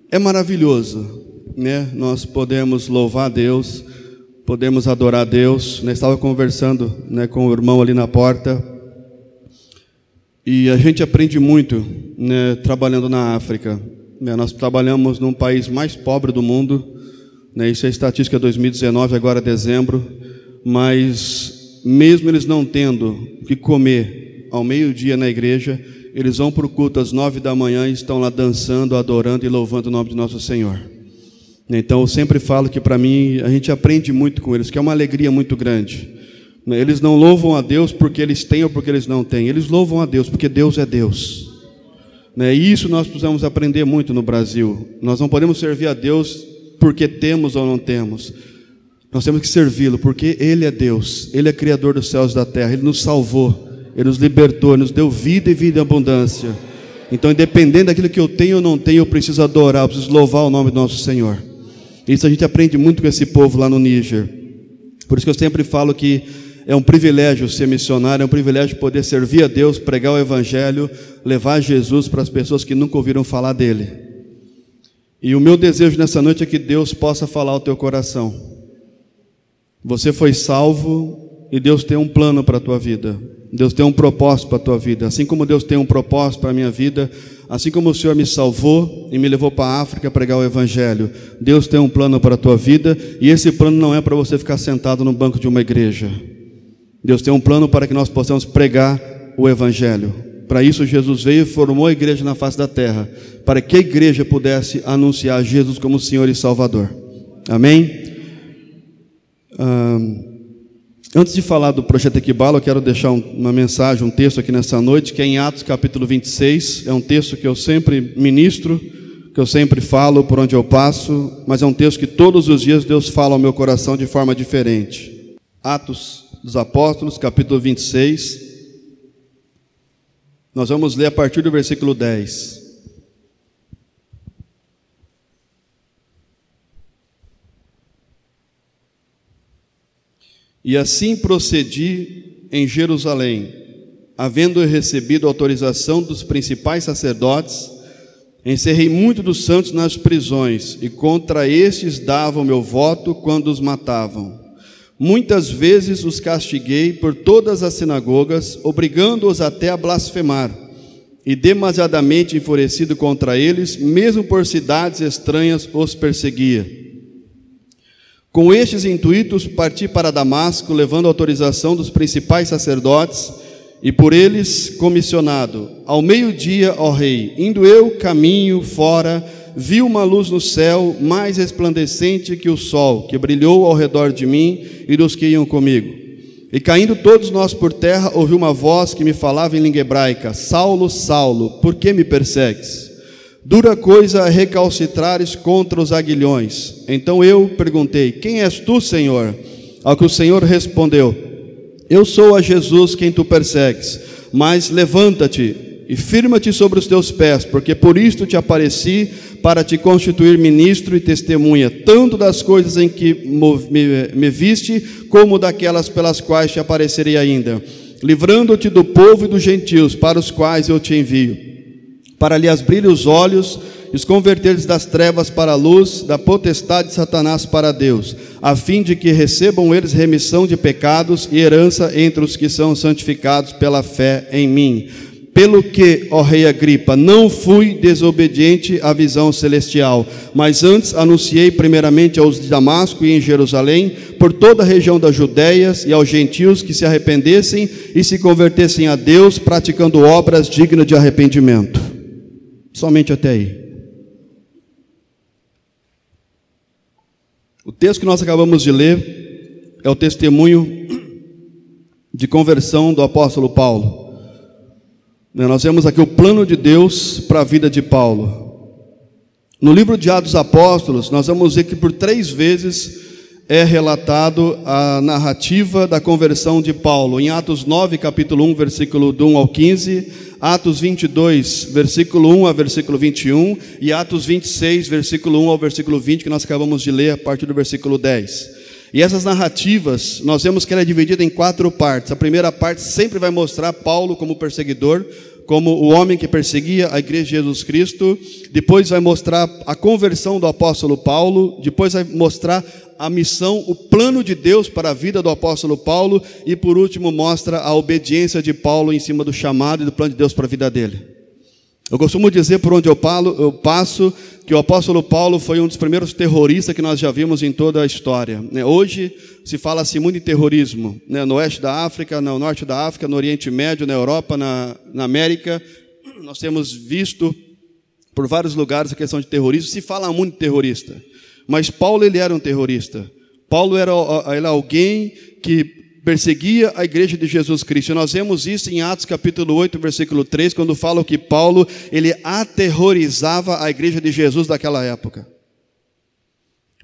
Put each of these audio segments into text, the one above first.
É maravilhoso, né? Nós podemos louvar a Deus, podemos adorar a Deus. Eu estava conversando, né, com o irmão ali na porta, e a gente aprende muito, né, trabalhando na África. Nós trabalhamos num país mais pobre do mundo, né? Isso é estatística 2019, agora dezembro, mas mesmo eles não tendo o que comer ao meio-dia na igreja, eles vão para o culto às 9 da manhã e estão lá dançando, adorando e louvando o nome de nosso Senhor. Então eu sempre falo que para mim a gente aprende muito com eles, que é uma alegria muito grande. Eles não louvam a Deus porque eles têm ou porque eles não têm, eles louvam a Deus porque Deus é Deus. E isso nós precisamos aprender muito no Brasil. Nós não podemos servir a Deus porque temos ou não temos. Nós temos que servi-lo porque Ele é Deus, Ele é Criador dos céus e da terra, Ele nos salvou, Ele nos libertou, Ele nos deu vida e vida em abundância. Então, independente daquilo que eu tenho ou não tenho, eu preciso adorar, eu preciso louvar o nome do nosso Senhor. Isso a gente aprende muito com esse povo lá no Níger. Por isso que eu sempre falo que é um privilégio ser missionário, é um privilégio poder servir a Deus, pregar o Evangelho, levar Jesus para as pessoas que nunca ouviram falar dEle. E o meu desejo nessa noite é que Deus possa falar ao teu coração. Você foi salvo e Deus tem um plano para a tua vida. Deus tem um propósito para a tua vida. Assim como Deus tem um propósito para a minha vida, assim como o Senhor me salvou e me levou para a África pregar o Evangelho, Deus tem um plano para a tua vida, e esse plano não é para você ficar sentado no banco de uma igreja. Deus tem um plano para que nós possamos pregar o Evangelho. Para isso Jesus veio e formou a igreja na face da terra, para que a igreja pudesse anunciar Jesus como Senhor e Salvador. Amém? Antes de falar do projeto Equibala, eu quero deixar uma mensagem, um texto aqui nessa noite, que é em Atos capítulo 26, é um texto que eu sempre ministro, que eu sempre falo por onde eu passo, mas é um texto que todos os dias Deus fala ao meu coração de forma diferente. Atos dos Apóstolos, capítulo 26, nós vamos ler a partir do versículo 10. E assim procedi em Jerusalém, havendo recebido autorização dos principais sacerdotes, encerrei muito dos santos nas prisões, e contra estes dava o meu voto quando os matavam. Muitas vezes os castiguei por todas as sinagogas, obrigando-os até a blasfemar, e demasiadamente enfurecido contra eles, mesmo por cidades estranhas os perseguia. Com estes intuitos parti para Damasco, levando a autorização dos principais sacerdotes, e por eles comissionado. Ao meio-dia, ó rei, indo eu caminho fora, vi uma luz no céu, mais resplandecente que o sol, que brilhou ao redor de mim e dos que iam comigo. E caindo todos nós por terra, ouvi uma voz que me falava em língua hebraica: Saulo, Saulo, por que me persegues? Dura coisa recalcitrares contra os aguilhões. Então eu perguntei: quem és tu, Senhor? Ao que o Senhor respondeu: eu sou a Jesus quem tu persegues, mas levanta-te e firma-te sobre os teus pés, porque por isto te apareci, para te constituir ministro e testemunha, tanto das coisas em que me viste, como daquelas pelas quais te aparecerei ainda, livrando-te do povo e dos gentios, para os quais eu te envio, para lhe abrir os olhos e os converteres das trevas para a luz, da potestade de Satanás para Deus, a fim de que recebam eles remissão de pecados e herança entre os que são santificados pela fé em mim. Pelo que, ó rei Agripa, não fui desobediente à visão celestial, mas antes anunciei primeiramente aos de Damasco e em Jerusalém, por toda a região das Judeias, e aos gentios que se arrependessem e se convertessem a Deus, praticando obras dignas de arrependimento. Somente até aí. O texto que nós acabamos de ler é o testemunho de conversão do apóstolo Paulo. Nós vemos aqui o plano de Deus para a vida de Paulo. No livro de Atos dos Apóstolos, nós vamos ver que por 3 vezes é relatado a narrativa da conversão de Paulo. Em Atos 9, capítulo 1, versículo do 1 ao 15, Atos 22, versículo 1 a versículo 21, e Atos 26, versículo 1 ao versículo 20, que nós acabamos de ler a partir do versículo 10. E essas narrativas, nós vemos que ela é dividida em 4 partes. A primeira parte sempre vai mostrar Paulo como perseguidor, como o homem que perseguia a igreja de Jesus Cristo. Depois vai mostrar a conversão do apóstolo Paulo. Depois vai mostrar a missão, o plano de Deus para a vida do apóstolo Paulo. E por último mostra a obediência de Paulo em cima do chamado e do plano de Deus para a vida dele. Eu costumo dizer por onde eu passo que o apóstolo Paulo foi um dos primeiros terroristas que nós já vimos em toda a história. Hoje se fala-se muito em terrorismo, no oeste da África, no norte da África, no Oriente Médio, na Europa, na América. Nós temos visto por vários lugares a questão de terrorismo. Se fala muito de terrorista, mas Paulo ele era um terrorista. Paulo era alguém que perseguia a igreja de Jesus Cristo. Nós vemos isso em Atos capítulo 8, versículo 3, quando fala que Paulo, ele aterrorizava a igreja de Jesus daquela época.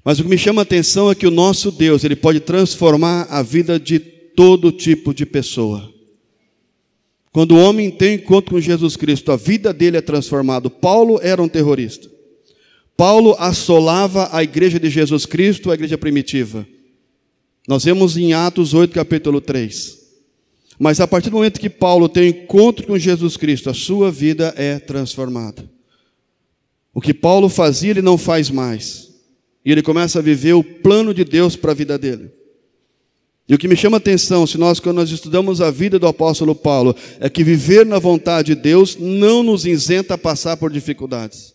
Mas o que me chama a atenção é que o nosso Deus, ele pode transformar a vida de todo tipo de pessoa. Quando o homem tem encontro com Jesus Cristo, a vida dele é transformada. Paulo era um terrorista. Paulo assolava a igreja de Jesus Cristo, a igreja primitiva. Nós vemos em Atos 8, capítulo 3. Mas a partir do momento que Paulo tem um encontro com Jesus Cristo, a sua vida é transformada. O que Paulo fazia, ele não faz mais. E ele começa a viver o plano de Deus para a vida dele. E o que me chama a atenção, quando nós estudamos a vida do apóstolo Paulo, é que viver na vontade de Deus não nos isenta a passar por dificuldades.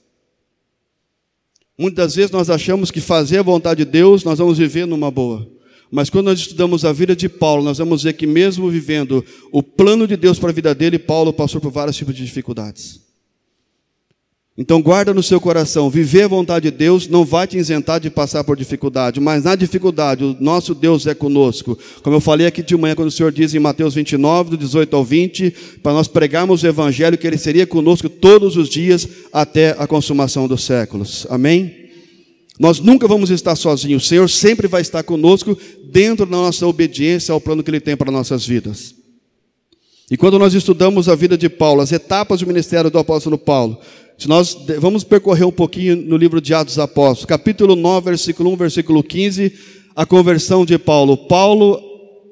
Muitas vezes nós achamos que fazer a vontade de Deus, nós vamos viver numa boa. Mas quando nós estudamos a vida de Paulo, nós vamos ver que mesmo vivendo o plano de Deus para a vida dele, Paulo passou por vários tipos de dificuldades. Então guarda no seu coração, viver a vontade de Deus não vai te isentar de passar por dificuldade, mas na dificuldade o nosso Deus é conosco. Como eu falei aqui de manhã, quando o Senhor diz em Mateus 29, do 18 ao 20, para nós pregarmos o Evangelho, que Ele seria conosco todos os dias até a consumação dos séculos. Amém? Nós nunca vamos estar sozinhos, o Senhor sempre vai estar conosco dentro da nossa obediência ao plano que Ele tem para nossas vidas. E quando nós estudamos a vida de Paulo, as etapas do ministério do apóstolo Paulo, se nós vamos percorrer um pouquinho no livro de Atos dos Apóstolos, capítulo 9, versículo 1, versículo 15, a conversão de Paulo. Paulo,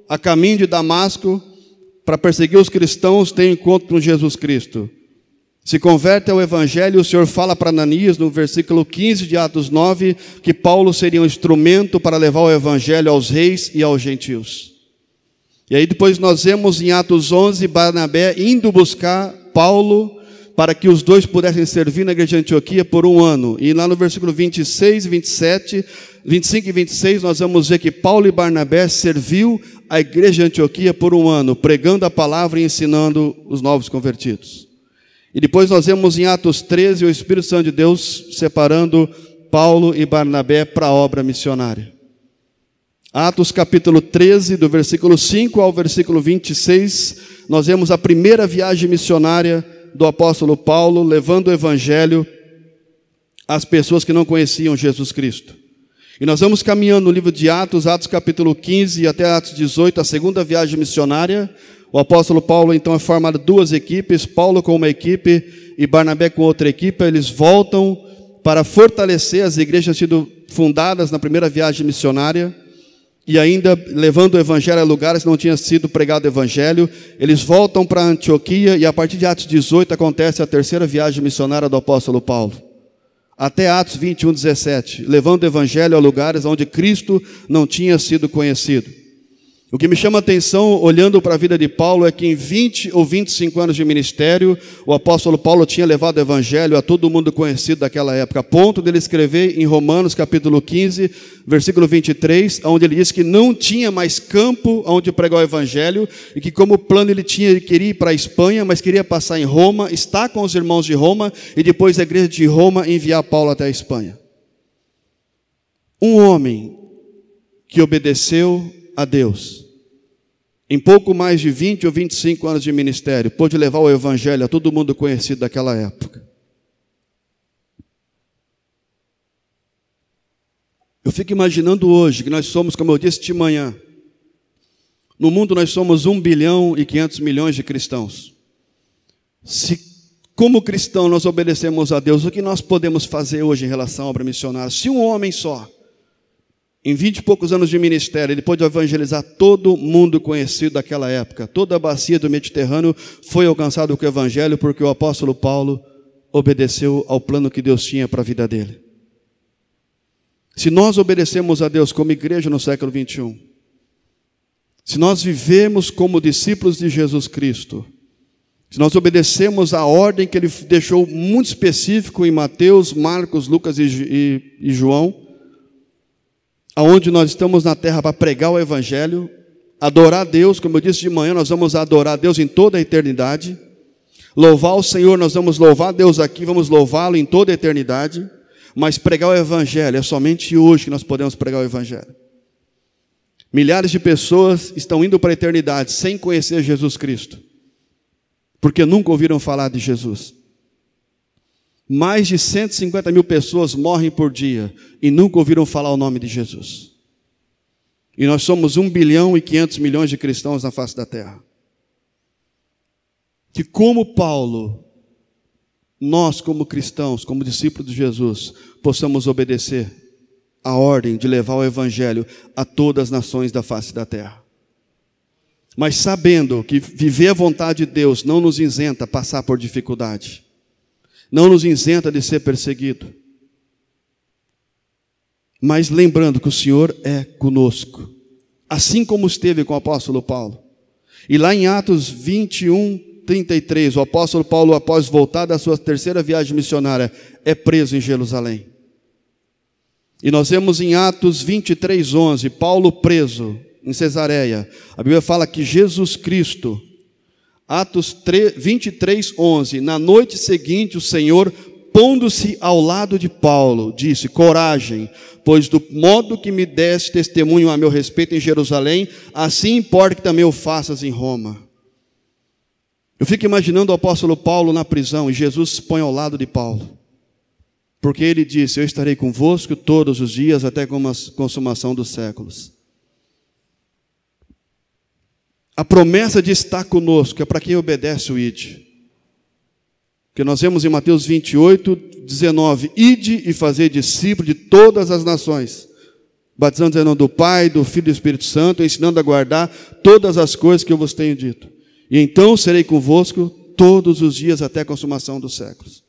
a caminho de Damasco, para perseguir os cristãos, tem encontro com Jesus Cristo. Se converte ao Evangelho, o Senhor fala para Ananias, no versículo 15 de Atos 9, que Paulo seria um instrumento para levar o Evangelho aos reis e aos gentios. E aí depois nós vemos em Atos 11, Barnabé indo buscar Paulo, para que os dois pudessem servir na igreja de Antioquia por 1 ano. E lá no versículo 26, 27, 25 e 26, nós vamos ver que Paulo e Barnabé serviu a igreja de Antioquia por 1 ano, pregando a palavra e ensinando os novos convertidos. E depois nós vemos em Atos 13 o Espírito Santo de Deus separando Paulo e Barnabé para a obra missionária. Atos capítulo 13, do versículo 5 ao versículo 26, nós vemos a primeira viagem missionária do apóstolo Paulo, levando o evangelho às pessoas que não conheciam Jesus Cristo. E nós vamos caminhando no livro de Atos, Atos capítulo 15 e até Atos 18, a segunda viagem missionária. O apóstolo Paulo então é formado 2 equipes, Paulo com uma equipe e Barnabé com outra equipe. Eles voltam para fortalecer as igrejas sido fundadas na primeira viagem missionária e ainda levando o evangelho a lugares que não tinha sido pregado o evangelho. Eles voltam para Antioquia e a partir de Atos 18 acontece a terceira viagem missionária do apóstolo Paulo. Até Atos 21, 17, levando o evangelho a lugares onde Cristo não tinha sido conhecido. O que me chama a atenção, olhando para a vida de Paulo, é que em 20 ou 25 anos de ministério, o apóstolo Paulo tinha levado o evangelho a todo mundo conhecido daquela época, a ponto de ele escrever em Romanos capítulo 15, versículo 23, onde ele diz que não tinha mais campo onde pregar o evangelho, e que como plano ele queria ir para a Espanha, mas queria passar em Roma, estar com os irmãos de Roma, e depois a igreja de Roma enviar Paulo até a Espanha. Um homem que obedeceu a Deus, em pouco mais de 20 ou 25 anos de ministério, pôde levar o evangelho a todo mundo conhecido daquela época. Eu fico imaginando hoje que nós somos, como eu disse de manhã, no mundo nós somos 1 bilhão e 500 milhões de cristãos. Se como cristão nós obedecemos a Deus, o que nós podemos fazer hoje em relação à obra missionária? Se um homem só, Em 20 e poucos anos de ministério, ele pôde evangelizar todo mundo conhecido daquela época. Toda a bacia do Mediterrâneo foi alcançada com o evangelho, porque o apóstolo Paulo obedeceu ao plano que Deus tinha para a vida dele. Se nós obedecemos a Deus como igreja no século 21, se nós vivemos como discípulos de Jesus Cristo, se nós obedecemos a ordem que ele deixou muito específico em Mateus, Marcos, Lucas e João, aonde nós estamos na terra para pregar o evangelho, adorar a Deus, como eu disse de manhã, nós vamos adorar a Deus em toda a eternidade, louvar o Senhor, nós vamos louvar a Deus aqui, vamos louvá-lo em toda a eternidade, mas pregar o evangelho, é somente hoje que nós podemos pregar o evangelho. Milhares de pessoas estão indo para a eternidade sem conhecer Jesus Cristo, porque nunca ouviram falar de Jesus. Mais de 150 mil pessoas morrem por dia e nunca ouviram falar o nome de Jesus. E nós somos 1 bilhão e 500 milhões de cristãos na face da terra. Que como Paulo, nós como cristãos, como discípulos de Jesus, possamos obedecer a ordem de levar o evangelho a todas as nações da face da terra. Mas sabendo que viver a vontade de Deus não nos isenta a passar por dificuldade, não nos isenta de ser perseguido, mas lembrando que o Senhor é conosco, assim como esteve com o apóstolo Paulo. E lá em Atos 21, 33, o apóstolo Paulo, após voltar da sua terceira viagem missionária, é preso em Jerusalém. E nós vemos em Atos 23, 11, Paulo preso em Cesareia. A Bíblia fala que Jesus Cristo, Atos 23, 11, na noite seguinte o Senhor, pondo-se ao lado de Paulo, disse: coragem, pois do modo que me deste testemunho a meu respeito em Jerusalém, assim importa que também o faças em Roma. Eu fico imaginando o apóstolo Paulo na prisão, e Jesus se põe ao lado de Paulo, porque ele disse: eu estarei convosco todos os dias até com a consumação dos séculos. A promessa de estar conosco é para quem obedece o ide. Que nós vemos em Mateus 28, 19, ide e fazei discípulos de todas as nações, batizando em nome do Pai, do Filho e do Espírito Santo, ensinando a guardar todas as coisas que eu vos tenho dito. E então serei convosco todos os dias até a consumação dos séculos.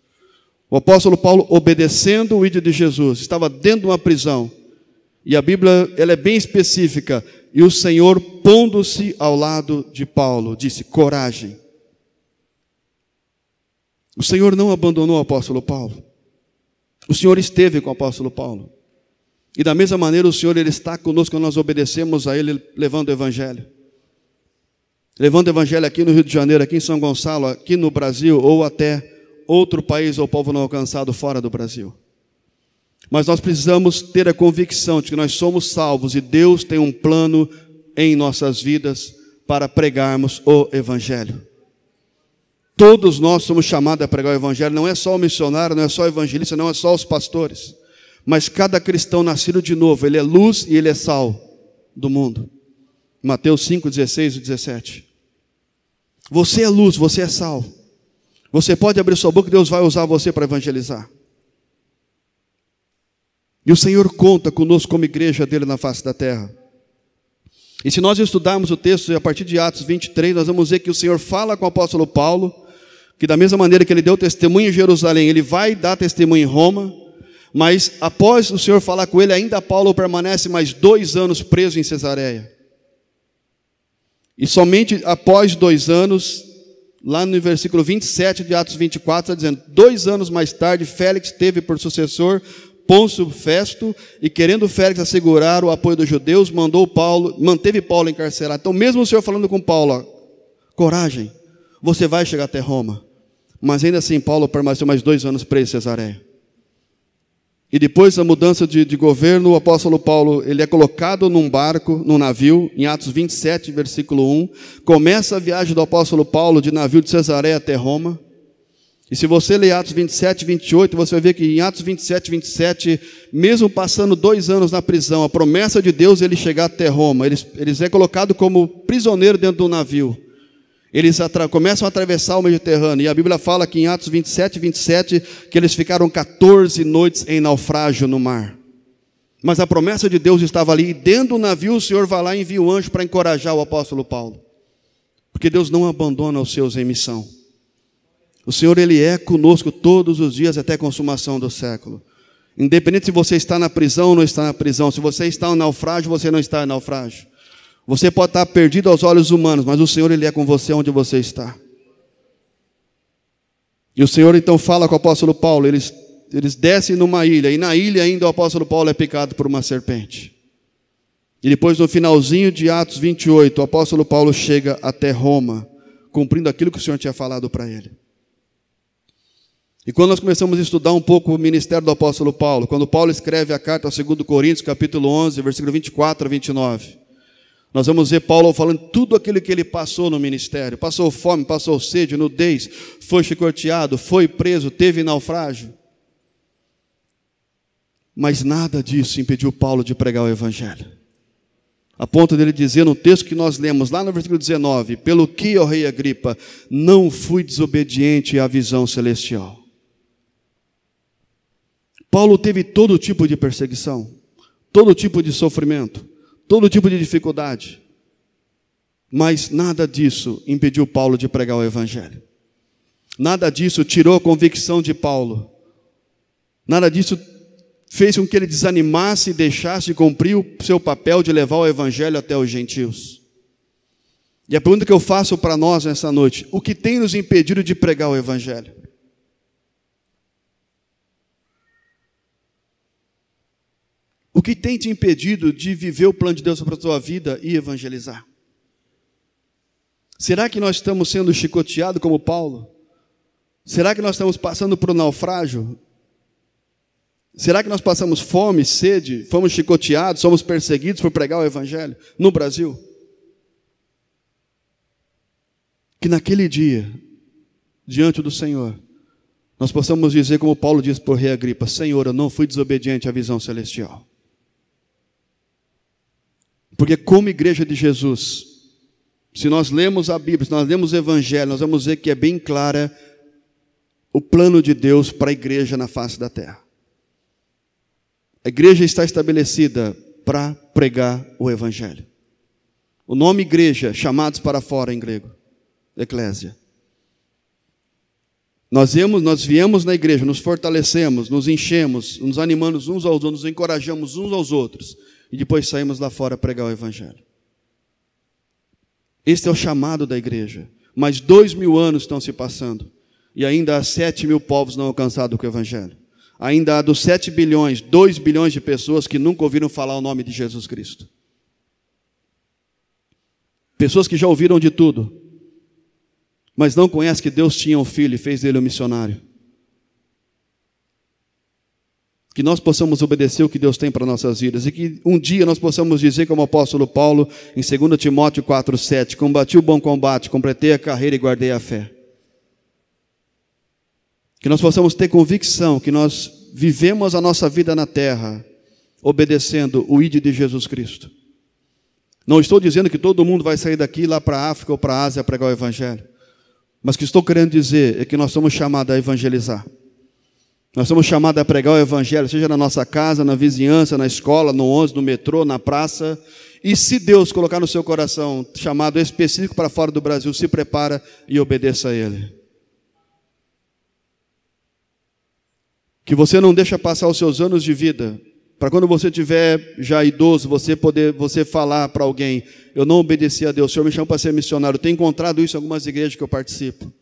O apóstolo Paulo, obedecendo o ide de Jesus, estava dentro de uma prisão. E a Bíblia ela é bem específica. E o Senhor, pondo-se ao lado de Paulo, disse: coragem. O Senhor não abandonou o apóstolo Paulo. O Senhor esteve com o apóstolo Paulo. E da mesma maneira o Senhor ele está conosco quando nós obedecemos a Ele, levando o Evangelho. Levando o Evangelho aqui no Rio de Janeiro, aqui em São Gonçalo, aqui no Brasil, ou até outro país ou povo não alcançado fora do Brasil. Mas nós precisamos ter a convicção de que nós somos salvos e Deus tem um plano em nossas vidas para pregarmos o Evangelho. Todos nós somos chamados a pregar o Evangelho, não é só o missionário, não é só o evangelista, não é só os pastores. Mas cada cristão nascido de novo, ele é luz e ele é sal do mundo. Mateus 5, 16 e 17. Você é luz, você é sal. Você pode abrir sua boca e Deus vai usar você para evangelizar. E o Senhor conta conosco como igreja dele na face da terra. E se nós estudarmos o texto a partir de Atos 23, nós vamos ver que o Senhor fala com o apóstolo Paulo, que da mesma maneira que ele deu testemunho em Jerusalém, ele vai dar testemunho em Roma, mas após o Senhor falar com ele, ainda Paulo permanece mais 2 anos preso em Cesareia. E somente após 2 anos, lá no versículo 27 de Atos 24, está dizendo: 2 anos mais tarde, Félix teve por sucessor Pôncio Festo, e querendo Félix assegurar o apoio dos judeus, manteve Paulo encarcerado. Então mesmo o Senhor falando com Paulo, ó, coragem, você vai chegar até Roma. Mas ainda assim Paulo permaneceu mais 2 anos preso em Cesareia. E depois da mudança de governo, o apóstolo Paulo ele é colocado num barco, num navio, em Atos 27, versículo 1. Começa a viagem do apóstolo Paulo de navio de Cesareia até Roma. E se você ler Atos 27, 28, você vai ver que em Atos 27, 27, mesmo passando 2 anos na prisão, a promessa de Deus é ele chegar até Roma. Eles é colocado como prisioneiro dentro do navio. Eles começam a atravessar o Mediterrâneo. E a Bíblia fala que em Atos 27, 27, que eles ficaram 14 noites em naufrágio no mar. Mas a promessa de Deus estava ali, e dentro do navio o Senhor vai lá e envia o anjo para encorajar o apóstolo Paulo. Porque Deus não abandona os seus em missão. O Senhor, Ele é conosco todos os dias até a consumação do século. Independente se você está na prisão ou não está na prisão, se você está em naufrágio ou você não está em naufrágio. Você pode estar perdido aos olhos humanos, mas o Senhor, Ele é com você onde você está. E o Senhor então fala com o apóstolo Paulo, eles descem numa ilha, e na ilha ainda o apóstolo Paulo é picado por uma serpente. E depois no finalzinho de Atos 28, o apóstolo Paulo chega até Roma, cumprindo aquilo que o Senhor tinha falado para ele. E quando nós começamos a estudar um pouco o ministério do apóstolo Paulo, quando Paulo escreve a carta ao 2 Coríntios, capítulo 11, versículo 24 a 29, nós vamos ver Paulo falando tudo aquilo que ele passou no ministério. Passou fome, passou sede, nudez, foi chicoteado, foi preso, teve naufrágio. Mas nada disso impediu Paulo de pregar o evangelho. A ponto dele dizer no texto que nós lemos, lá no versículo 19, pelo que, ó rei Agripa, não fui desobediente à visão celestial. Paulo teve todo tipo de perseguição, todo tipo de sofrimento, todo tipo de dificuldade, mas nada disso impediu Paulo de pregar o evangelho. Nada disso tirou a convicção de Paulo. Nada disso fez com que ele desanimasse e deixasse de cumprir o seu papel de levar o evangelho até os gentios. E a pergunta que eu faço para nós nessa noite: o que tem nos impedido de pregar o evangelho? O que tem te impedido de viver o plano de Deus para a tua vida e evangelizar? Será que nós estamos sendo chicoteados como Paulo? Será que nós estamos passando por um naufrágio? Será que nós passamos fome, sede, fomos chicoteados, somos perseguidos por pregar o evangelho no Brasil? Que naquele dia, diante do Senhor, nós possamos dizer como Paulo diz por rei Agripa: Senhor, eu não fui desobediente à visão celestial. Porque como igreja de Jesus, se nós lemos a Bíblia, se nós lemos o Evangelho, nós vamos ver que é bem clara o plano de Deus para a igreja na face da terra. A igreja está estabelecida para pregar o Evangelho. O nome igreja, chamados para fora em grego, eclésia. Nós viemos na igreja, nos fortalecemos, nos enchemos, nos animamos uns aos outros, nos encorajamos uns aos outros, e depois saímos lá fora pregar o evangelho. Este é o chamado da igreja. Mas 2000 anos estão se passando, e ainda há 7.000 povos não alcançados com o evangelho. Ainda há dos 7 bilhões, 2 bilhões de pessoas que nunca ouviram falar o nome de Jesus Cristo. Pessoas que já ouviram de tudo, mas não conhecem que Deus tinha um filho e fez dele um missionário. Que nós possamos obedecer o que Deus tem para nossas vidas, e que um dia nós possamos dizer como o apóstolo Paulo, em 2 Timóteo 4,7, combati o bom combate, completei a carreira e guardei a fé. Que nós possamos ter convicção que nós vivemos a nossa vida na terra, obedecendo o ID de Jesus Cristo. Não estou dizendo que todo mundo vai sair daqui lá para a África ou para a Ásia pregar o evangelho, mas o que estou querendo dizer é que nós somos chamados a evangelizar. Nós somos chamados a pregar o evangelho, seja na nossa casa, na vizinhança, na escola, no ônibus, no metrô, na praça. E se Deus colocar no seu coração chamado específico para fora do Brasil, se prepara e obedeça a Ele. Que você não deixe passar os seus anos de vida, para quando você estiver já idoso, você falar para alguém: eu não obedeci a Deus, o Senhor me chamou para ser missionário. Eu tenho encontrado isso em algumas igrejas que eu participo.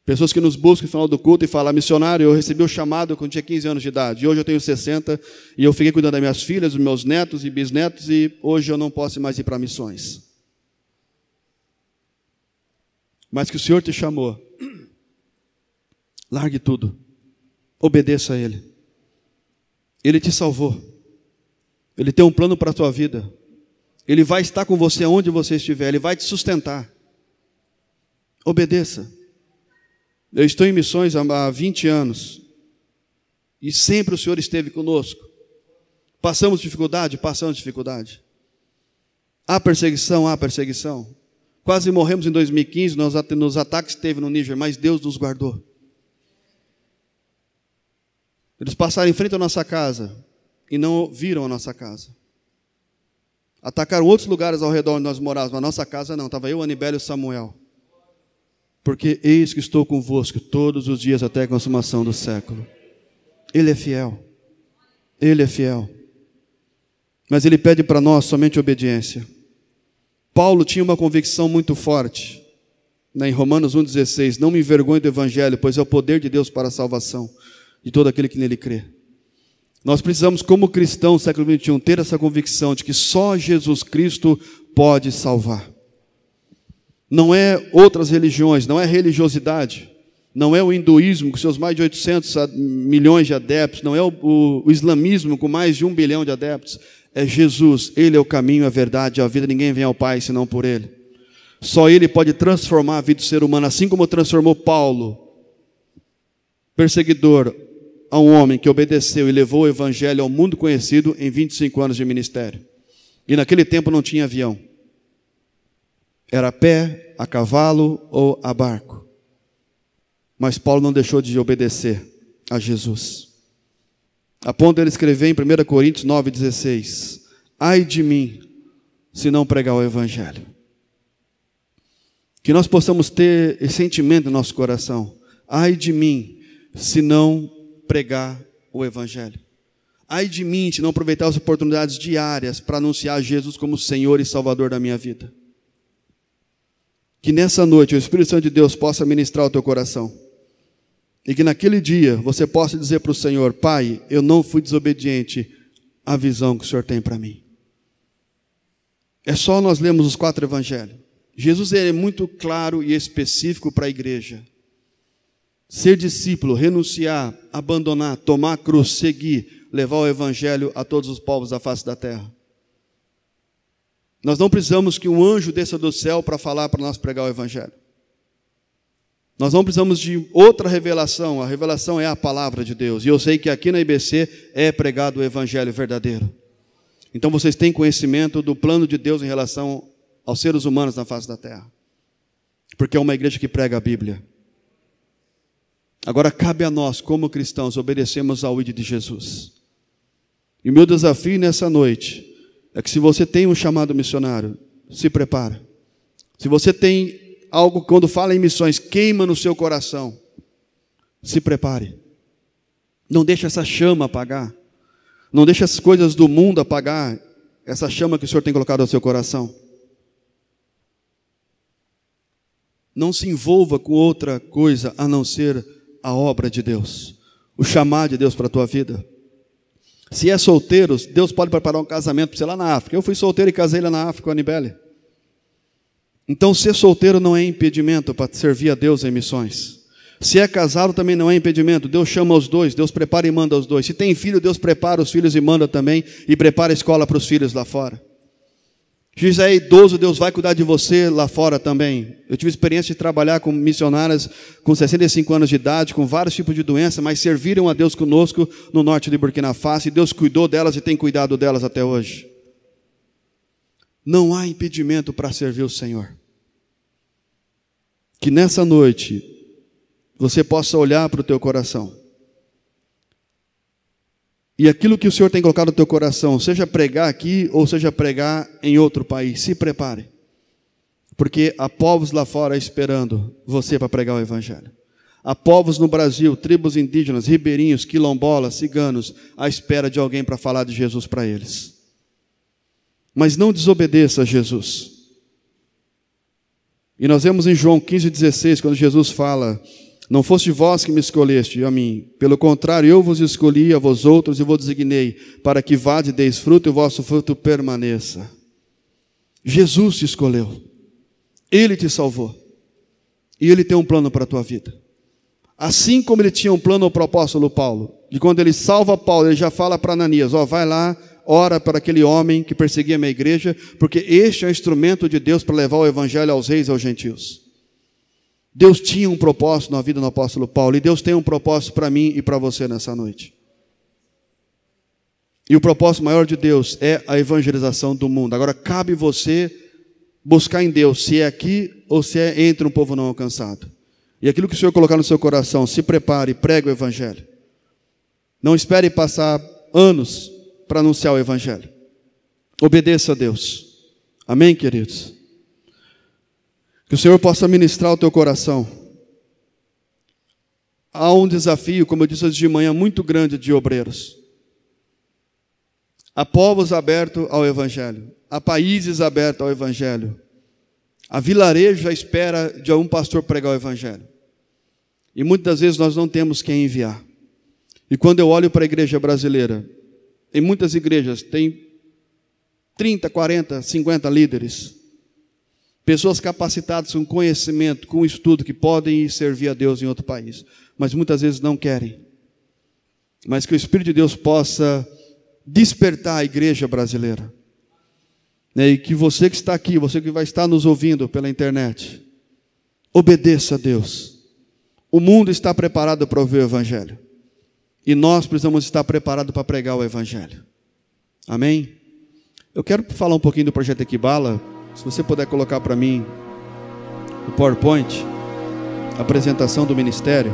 Pessoas que nos buscam no final do culto e falam: missionário, eu recebi o chamado quando tinha 15 anos de idade, e hoje eu tenho 60, e eu fiquei cuidando das minhas filhas, dos meus netos e bisnetos, e hoje eu não posso mais ir para missões. Mas que o Senhor te chamou, largue tudo, obedeça a Ele. Ele te salvou, Ele tem um plano para a tua vida, Ele vai estar com você onde você estiver, Ele vai te sustentar. Obedeça. Eu estou em missões há 20 anos, e sempre o Senhor esteve conosco. Passamos dificuldade? Passamos dificuldade. Há perseguição? Há perseguição. Quase morremos em 2015 nos ataques que teve no Níger, mas Deus nos guardou. Eles passaram em frente à nossa casa, e não viram a nossa casa. Atacaram outros lugares ao redor onde nós morávamos, mas a nossa casa não. Estava eu, Anibélio e Samuel. Porque eis que estou convosco todos os dias até a consumação do século. Ele é fiel. Ele é fiel. Mas Ele pede para nós somente obediência. Paulo tinha uma convicção muito forte. Em Romanos 1,16, não me envergonhe do Evangelho, pois é o poder de Deus para a salvação de todo aquele que nele crê. Nós precisamos, como cristãos do século XXI, ter essa convicção de que só Jesus Cristo pode salvar. Não é outras religiões, não é religiosidade, não é o hinduísmo com seus mais de 800 milhões de adeptos, não é o islamismo com mais de 1 bilhão de adeptos. É Jesus, Ele é o caminho, a verdade, a vida, ninguém vem ao Pai senão por Ele. Só Ele pode transformar a vida do ser humano, assim como transformou Paulo, perseguidor, a um homem que obedeceu e levou o Evangelho ao mundo conhecido em 25 anos de ministério. E naquele tempo não tinha avião. Era a pé, a cavalo ou a barco. Mas Paulo não deixou de obedecer a Jesus. A ponto de ele escrever em 1 Coríntios 9,16: ai de mim, se não pregar o Evangelho. Que nós possamos ter esse sentimento no nosso coração. Ai de mim, se não pregar o Evangelho. Ai de mim, se não aproveitar as oportunidades diárias para anunciar Jesus como Senhor e Salvador da minha vida. Que nessa noite o Espírito Santo de Deus possa ministrar o teu coração. E que naquele dia você possa dizer para o Senhor: Pai, eu não fui desobediente à visão que o Senhor tem para mim. É só nós lermos os 4 evangelhos. Jesus é muito claro e específico para a igreja. Ser discípulo, renunciar, abandonar, tomar a cruz, seguir, levar o Evangelho a todos os povos da face da terra. Nós não precisamos que um anjo desça do céu para falar para nós pregar o Evangelho. Nós não precisamos de outra revelação, a revelação é a palavra de Deus. E eu sei que aqui na IBC é pregado o Evangelho verdadeiro. Então vocês têm conhecimento do plano de Deus em relação aos seres humanos na face da terra. Porque é uma igreja que prega a Bíblia. Agora cabe a nós, como cristãos, obedecermos ao ID de Jesus. E o meu desafio nessa noite é que se você tem um chamado missionário, se prepara. Se você tem algo, quando fala em missões, queima no seu coração, se prepare. Não deixe essa chama apagar. Não deixe as coisas do mundo apagar essa chama que o Senhor tem colocado no seu coração. Não se envolva com outra coisa a não ser a obra de Deus, o chamado de Deus para a tua vida. Se é solteiro, Deus pode preparar um casamento para você lá na África. Eu fui solteiro e casei lá na África com a Anibele. Então ser solteiro não é impedimento para servir a Deus em missões. Se é casado também não é impedimento. Deus chama os dois, Deus prepara e manda os dois. Se tem filho, Deus prepara os filhos e manda também, e prepara a escola para os filhos lá fora. Se já é idoso, Deus vai cuidar de você lá fora também. Eu tive experiência de trabalhar com missionárias com 65 anos de idade, com vários tipos de doença, mas serviram a Deus conosco no norte de Burkina Faso, e Deus cuidou delas e tem cuidado delas até hoje. Não há impedimento para servir o Senhor. Que nessa noite você possa olhar para o teu coração. E aquilo que o Senhor tem colocado no teu coração, seja pregar aqui ou seja pregar em outro país, se prepare. Porque há povos lá fora esperando você para pregar o Evangelho. Há povos no Brasil, tribos indígenas, ribeirinhos, quilombolas, ciganos, à espera de alguém para falar de Jesus para eles. Mas não desobedeça a Jesus. E nós vemos em João 15,16, quando Jesus fala: não foste vós que me escolheste a mim, pelo contrário, eu vos escolhi a vós outros e vos designei, para que vade e deis fruto e o vosso fruto permaneça. Jesus te escolheu, Ele te salvou, e Ele tem um plano para a tua vida. Assim como Ele tinha um plano para o apóstolo Paulo, de quando Ele salva Paulo, Ele já fala para Ananias: vai lá, ora para aquele homem que perseguia a minha igreja, porque este é o instrumento de Deus para levar o Evangelho aos reis e aos gentios. Deus tinha um propósito na vida do apóstolo Paulo, e Deus tem um propósito para mim e para você nessa noite. E o propósito maior de Deus é a evangelização do mundo. Agora cabe você buscar em Deus, se é aqui ou se é entre um povo não alcançado. E aquilo que o Senhor colocar no seu coração, se prepare, pregue o Evangelho. Não espere passar anos para anunciar o Evangelho. Obedeça a Deus. Amém, queridos? Que o Senhor possa ministrar o teu coração. Há um desafio, como eu disse hoje de manhã, muito grande de obreiros. Há povos abertos ao Evangelho. Há países abertos ao Evangelho. Há vilarejo à espera de um pastor pregar o Evangelho. E muitas vezes nós não temos quem enviar. E quando eu olho para a igreja brasileira, em muitas igrejas tem 30, 40, 50 líderes. Pessoas capacitadas com conhecimento, com estudo, que podem ir servir a Deus em outro país. Mas muitas vezes não querem. Mas que o Espírito de Deus possa despertar a igreja brasileira. E que você que está aqui, você que vai estar nos ouvindo pela internet, obedeça a Deus. O mundo está preparado para ouvir o Evangelho. E nós precisamos estar preparados para pregar o Evangelho. Amém? Eu quero falar um pouquinho do projeto Equibala. Se você puder colocar para mim o PowerPoint, a apresentação do ministério.